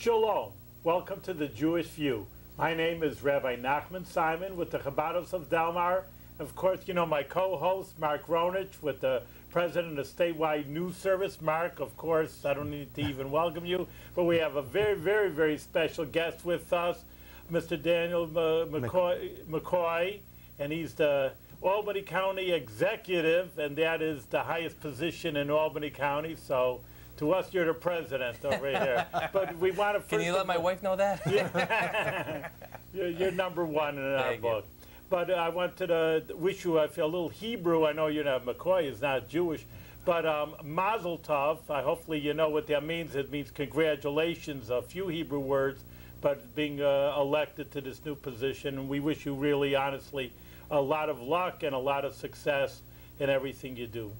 Shalom. Welcome to the Jewish View. My name is Rabbi Nachman Simon with the Chabados of Delmar. Of course, you know my co-host, Mark Ronich, with the president of Statewide News Service. Mark, of course, I don't need to even welcome you, but we have a very, very, very special guest with us, Mr. Daniel McCoy, and he's the Albany County Executive, and that is the highest position in Albany County. So to us, you're the president over here. But we want to. Can you let my wife know that? Yeah. you're number one in our book. But I want to wish you, I feel a little Hebrew. I know you're not, McCoy is not Jewish. But Mazel Tov, hopefully you know what that means. It means congratulations, a few Hebrew words, but being elected to this new position. And we wish you really, honestly, a lot of luck and a lot of success in everything you do.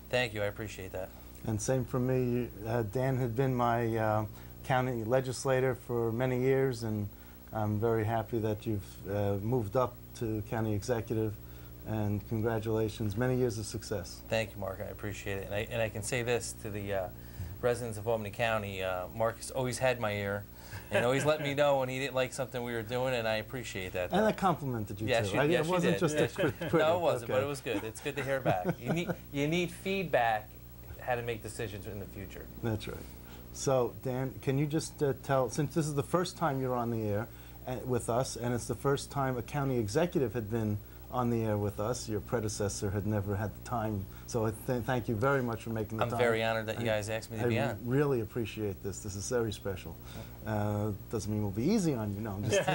Thank you, I appreciate that. And same for me. Dan had been my county legislator for many years, and I'm very happy that you've moved up to county executive, and congratulations. Many years of success. Thank you, Mark. I appreciate it. And I can say this to the residents of Albany County. Mark has always had my ear and always let me know when he didn't like something we were doing, and I appreciate that. And I complimented you, yes, too. Yes, it wasn't just a critic. No, it wasn't, okay. But it was good. It's good to hear back. You need feedback how to make decisions in the future. That's right. So, Dan, can you just tell, since this is the first time you're on the air with us, and it's the first time a county executive had been on the air with us, your predecessor had never had the time, so thank you very much for making the time. I'm very honored that you guys asked me to be on. I really appreciate this. This is very special. Doesn't mean we'll be easy on you, no. I'm just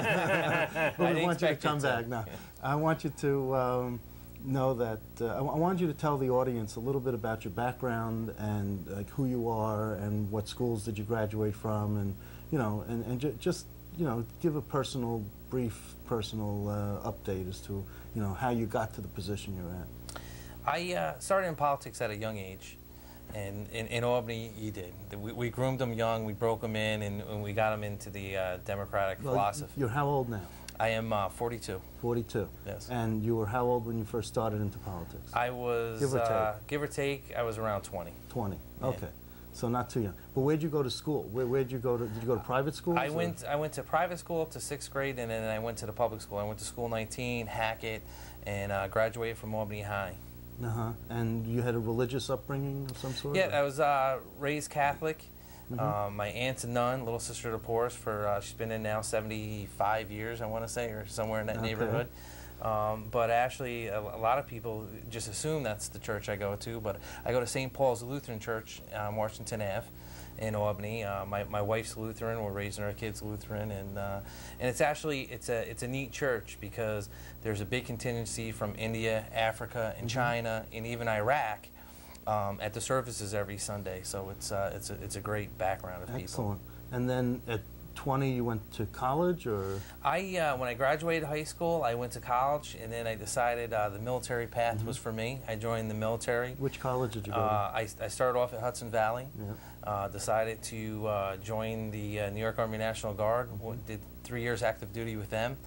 but we want you to come back. Now, I want you to know that I want you to tell the audience a little bit about your background and like who you are and what schools did you graduate from, and you know, and just you know, give a brief personal update as to you know how you got to the position you're at. I started in politics at a young age, and in Albany, you did. We groomed them young, we broke them in, and we got them into the democratic philosophy. You're how old now? I am 42. 42. Yes. And you were how old when you first started into politics? I was, give or take, I was around 20. 20, yeah. Okay. So not too young. But where'd you go to school? Where'd you go to, did you go to private schools? I went to private school up to 6th grade, and then I went to the public school. I went to School 19, Hackett, and graduated from Albany High. Uh-huh. And you had a religious upbringing of some sort? Yeah, I was raised Catholic. My aunt's a nun, little sister of the poorest, for she's been in now 75 years, I want to say, or somewhere in that neighborhood. But actually, a lot of people just assume that's the church I go to. But I go to St. Paul's Lutheran Church on Washington Ave in Albany. My wife's Lutheran. We're raising our kids Lutheran, and it's actually it's a neat church because there's a big contingency from India, Africa, and China, and even Iraq. At the services every Sunday, so it's a great background of people. Excellent. And then at 20, you went to college, or? When I graduated high school, I went to college, and then I decided the military path was for me. I joined the military. Which college did you go to? I started off at Hudson Valley. Yeah. Decided to join the New York Army National Guard. Did 3 years active duty with them.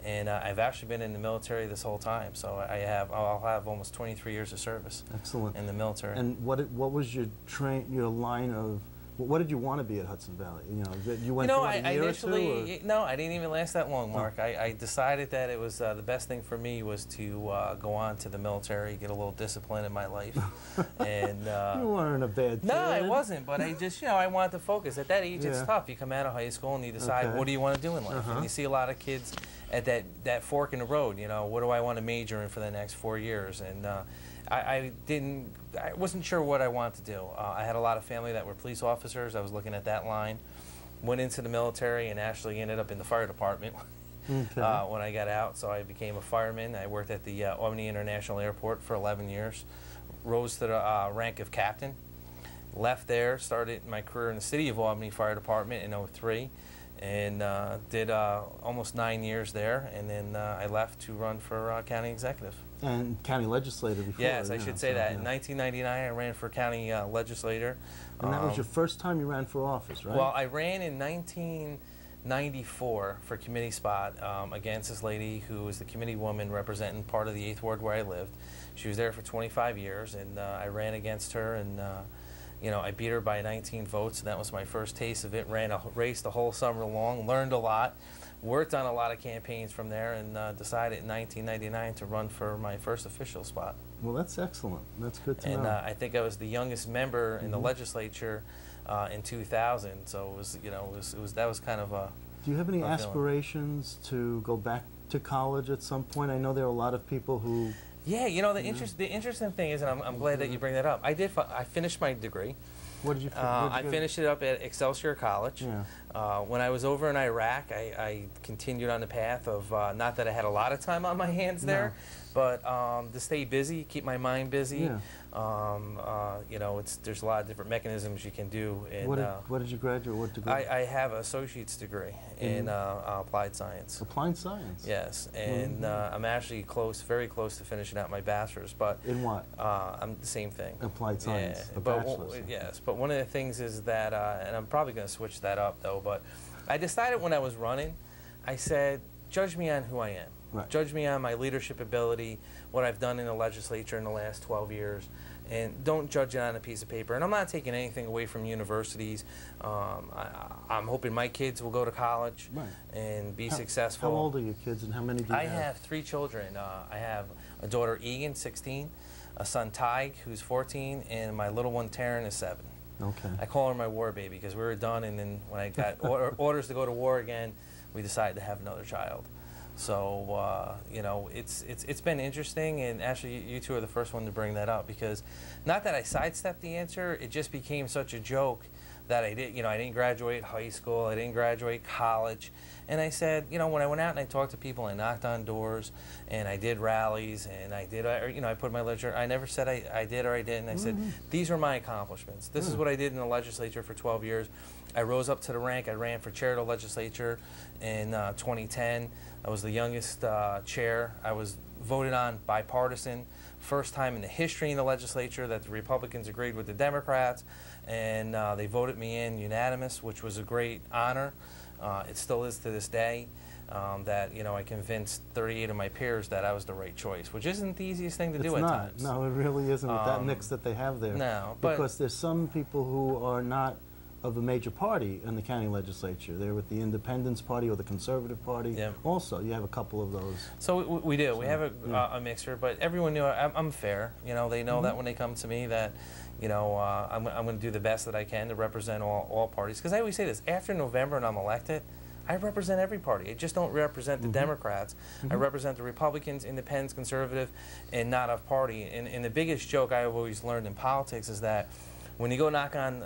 And I've actually been in the military this whole time, so I'll have almost 23 years of service. Excellent. In the military. And what was your line of? What did you want to be at Hudson Valley? You know, you went through a year or two? No, I didn't even last that long, Mark. I decided that it was the best thing for me was to go on to the military, get a little discipline in my life. And you weren't a bad kid. No, I wasn't, but I just, I wanted to focus. At that age, it's tough. You come out of high school and you decide, what do you want to do in life? And you see a lot of kids at that fork in the road, what do I want to major in for the next 4 years? And I wasn't sure what I wanted to do. I had a lot of family that were police officers. I was looking at that line. Went into the military and actually ended up in the fire department when I got out. So I became a fireman. I worked at the Albany International Airport for 11 years. Rose to the rank of captain. Left there, started my career in the City of Albany Fire Department in '03. And did almost 9 years there, and then I left to run for county executive. And county legislator before. Yes, I should say that. In 1999, I ran for county legislator. And that was your first time you ran for office, right? Well, I ran in 1994 for committee spot against this lady who was the committee woman representing part of the 8th Ward where I lived. She was there for 25 years, and I ran against her, and You know, I beat her by 19 votes, and that was my first taste of it. Ran a race the whole summer long, learned a lot, worked on a lot of campaigns from there, and decided in 1999 to run for my first official spot. Well, that's excellent. That's good to know. And I think I was the youngest member in the legislature in 2000. So it was, you know, that was kind of a. Do you have any aspirations to go back to college at some point? I know there are a lot of people who. Yeah, you know, the interesting thing is, and I'm glad that you bring that up. I finished my degree. What did you? I finished it up at Excelsior College. Yeah. When I was over in Iraq, I continued on the path of not that I had a lot of time on my hands there, but to stay busy, keep my mind busy. Yeah. You know, there's a lot of different mechanisms you can do. And, what did you graduate? What degree? I have an associate's degree in applied science. Applied science. Yes, and I'm actually very close to finishing out my bachelor's. But in what? I'm the same thing. Applied science. Yeah, a bachelor's. Yes, but one of the things is that, and I'm probably going to switch that up though. But I decided when I was running, I said, judge me on who I am. Right. Judge me on my leadership ability, what I've done in the legislature in the last 12 years, and don't judge it on a piece of paper. And I'm not taking anything away from universities. I'm hoping my kids will go to college and be successful. How old are your kids, and how many do you have? I have 3 children. I have a daughter, Egan, 16, a son, Tig, who's 14, and my little one, Taryn, is 7. Okay. I call her my war baby because we were done, and then when I got orders to go to war again, we decided to have another child. So, you know, it's been interesting, and actually you two are the first one to bring that up, because not that I sidestepped the answer, it just became such a joke that I didn't graduate high school, I didn't graduate college, and I said, you know, when I went out and I talked to people, I knocked on doors, and I did rallies, and I put my literature, I never said I did or I didn't, I said, these are my accomplishments. This is what I did in the legislature for 12 years. I rose up to the rank. I ran for chair of the legislature in 2010. I was the youngest chair. I was voted on bipartisan, first time in the history in the legislature that the Republicans agreed with the Democrats, and they voted me in unanimous, which was a great honor. It still is to this day. That, you know, I convinced 38 of my peers that I was the right choice, which isn't the easiest thing to do at times. No, it really isn't with that mix that they have there. No, because there's some people who are not of a major party in the county legislature. They're with the Independence Party or the Conservative Party. Yep. Also, you have a couple of those. So we do. We have a mixture, but everyone knew I'm fair. You know, they know that when they come to me that, you know, I'm going to do the best that I can to represent all parties. Because I always say this, after November and I'm elected, I represent every party. I just don't represent the Democrats. I represent the Republicans, Independents, Conservative, and not of party. And the biggest joke I've always learned in politics is that when you go knock on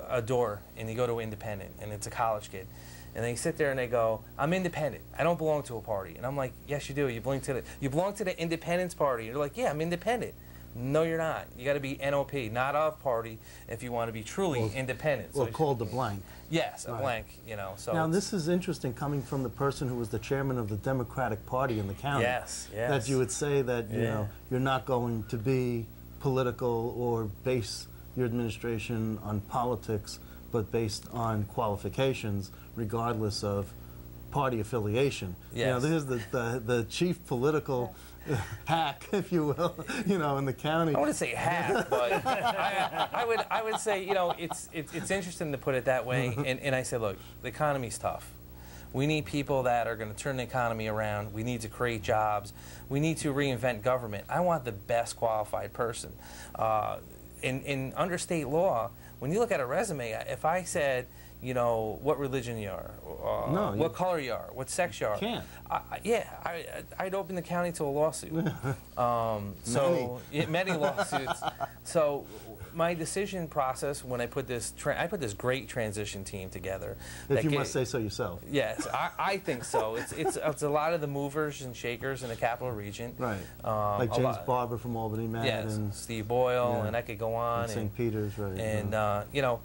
a door and you go to an independent and it's a college kid, and they sit there and they go, I'm independent. I don't belong to a party. And I'm like, yes, you do. You belong to the Independence Party. And they're like, yeah, I'm independent. No, you're not. You got to be NOP, not of party, if you want to be truly independent. Or called a blank. Yes, a blank. You know. So now this is interesting, coming from the person who was the chairman of the Democratic Party in the county. Yes, yes. That you would say that you know you're not going to be political or base your administration on politics, but based on qualifications, regardless of party affiliation. Yes. You know, there's the chief political hack, if you will, you know, in the county. I wouldn't say hack, but I would say, you know, it's interesting to put it that way. And I say, look, the economy's tough. We need people that are going to turn the economy around. We need to create jobs. We need to reinvent government. I want the best qualified person. In under state law, when you look at a resume, if I said, you know, what religion you are, what color you are, what sex you are, can't. I'd open the county to a lawsuit. Many lawsuits. So my decision process when I put this great transition team together. If you must say so yourself. Yes, I think so. It's a lot of the movers and shakers in the capital region. Right. Like James Barber from Albany, Matt. Yes, and Steve Boyle, and I could go on. And St. Peter's, right. And you know,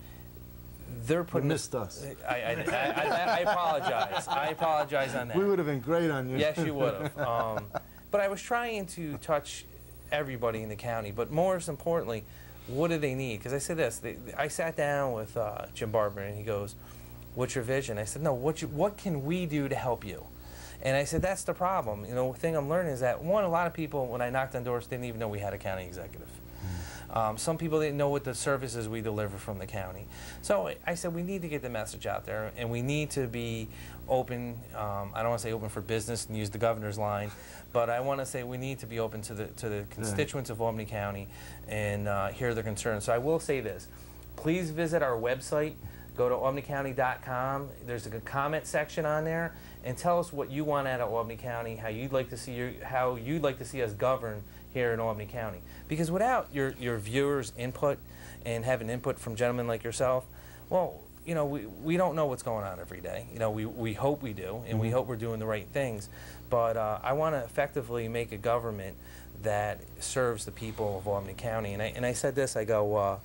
they're putting. You missed us. I apologize. I apologize on that. We would have been great on you. Yes, you would have. But I was trying to touch everybody in the county. But most importantly, what do they need? Because I said this. I sat down with Jim Barber, and he goes, "What's your vision?" I said, "No. What can we do to help you?" And I said, "That's the problem. You know, the thing I'm learning is that a lot of people when I knocked on doors didn't even know we had a county executive." Some people didn't know what the services we deliver from the county. So I said we need to get the message out there, and we need to be open. I don't want to say open for business and use the governor's line, but I want to say we need to be open to the constituents of Albany County and hear their concerns. So I will say this. Please visit our website. Go to albanycounty.com. There's a comment section on there, and tell us what you want out of Albany County, how you'd like to see us govern here in Albany County. Because without your viewers' input and having input from gentlemen like yourself, well, you know, we don't know what's going on every day. You know, we hope we do, and we hope we're doing the right things. But I want to effectively make a government that serves the people of Albany County. And I said this. I go.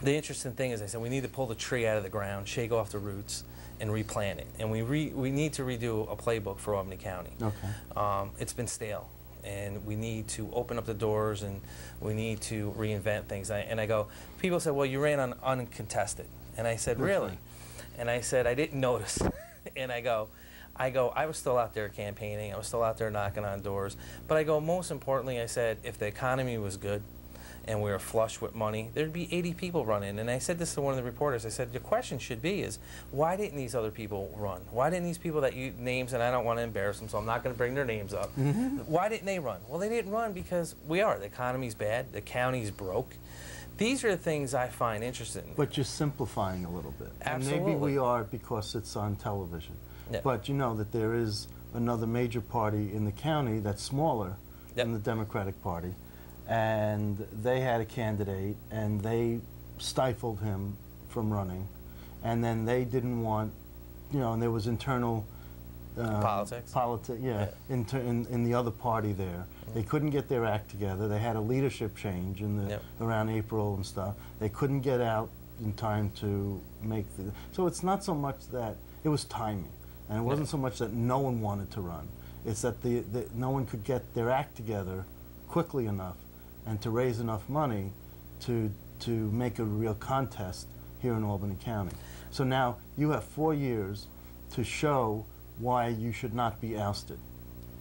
The interesting thing is, I said, we need to pull the tree out of the ground, shake off the roots, and replant it. And we need to redo a playbook for Albany County. Okay. It's been stale, and we need to open up the doors, and we need to reinvent things. And I go, people say, well, you ran on uncontested. And I said, really? And I said, I didn't notice. And I go, I was still out there campaigning. I was still out there knocking on doors. But I go, most importantly, I said, if the economy was good, and we were flush with money, there'd be 80 people running. And I said this to one of the reporters. I said, the question should be is, why didn't these other people run? Why didn't these people that you names, and I don't want to embarrass them, so I'm not going to bring their names up. Why didn't they run? Well, they didn't run because the economy's bad, the county's broke. These are the things I find interesting. But you're simplifying a little bit. Absolutely. And maybe we are because it's on television. Yeah. But you know that there is another major party in the county that's smaller than the Democratic Party. And they had a candidate, and they stifled him from running. And then they didn't want, you know, and there was internal politics. In the other party there. They couldn't get their act together. They had a leadership change in the around April and stuff. They couldn't get out in time to make the. So it's not so much that it was timing, and it wasn't so much that no one wanted to run. It's that no one could get their act together quickly enough and to raise enough money to make a real contest here in Albany County. So now you have 4 years to show why you should not be ousted.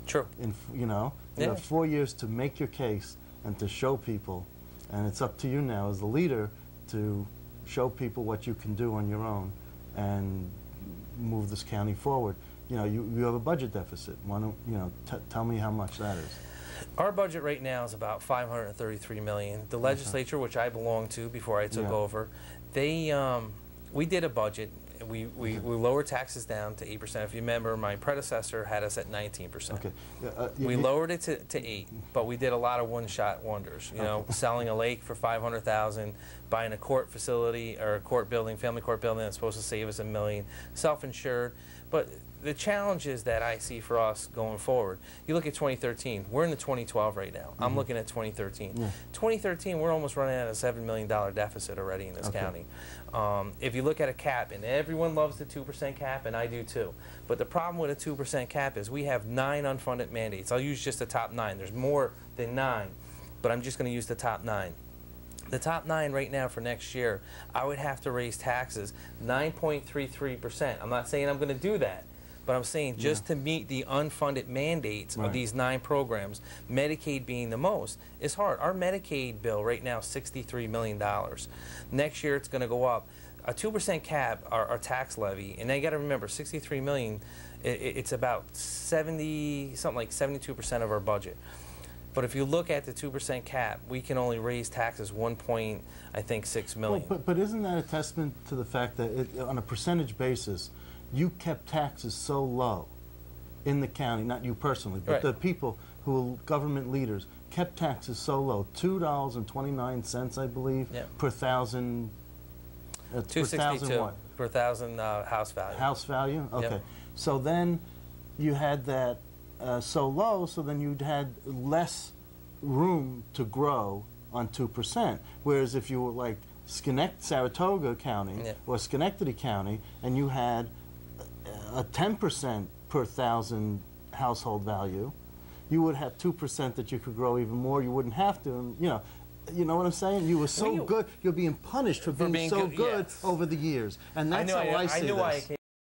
True. You know, you have 4 years to make your case and to show people, and it's up to you now as the leader to show people what you can do on your own and move this county forward. You know, you have a budget deficit. Why don't, you know, tell me how much that is. Our budget right now is about $533 million. The legislature, which I belonged to before I took over, we did a budget. We lowered taxes down to 8%. If you remember, my predecessor had us at 19%. Okay. We lowered it to 8%, but we did a lot of one-shot wonders. You know, selling a lake for $500,000, buying a court facility or a court building, family court building that's supposed to save us $1 million, self-insured. But the challenges that I see for us going forward, you look at 2013. We're in the 2012 right now. I'm looking at 2013. 2013, we're almost running at a $7 million deficit already in this county. If you look at a cap, and everyone loves the 2% cap, and I do too, but the problem with a 2% cap is we have 9 unfunded mandates. I'll use just the top 9. There's more than 9, but I'm just going to use the top 9. The top 9 right now for next year, I would have to raise taxes 9.33%. I'm not saying I'm going to do that, but I'm saying just to meet the unfunded mandates of these 9 programs, Medicaid being the most, is hard. Our Medicaid bill right now is $63 million. Next year it's going to go up. A 2% cap, our tax levy, and then you got to remember, $63 million, it's about 70, something like 72% of our budget. But if you look at the 2% cap, we can only raise taxes $1.6 million. Well, but isn't that a testament to the fact that on a percentage basis, you kept taxes so low in the county, not you personally, but the people who are government leaders kept taxes so low, $2.29, I believe, per thousand. $2.62 per thousand house value. House value? Okay. So then you had that so low, so then you'd had less room to grow on 2%. Whereas if you were like Saratoga County or Schenectady County, and you had a 10% per thousand household value, you would have 2% that you could grow even more. You wouldn't have to, and, you know what I'm saying? You were so good. You're being punished for being so good over the years, and that's how I see this.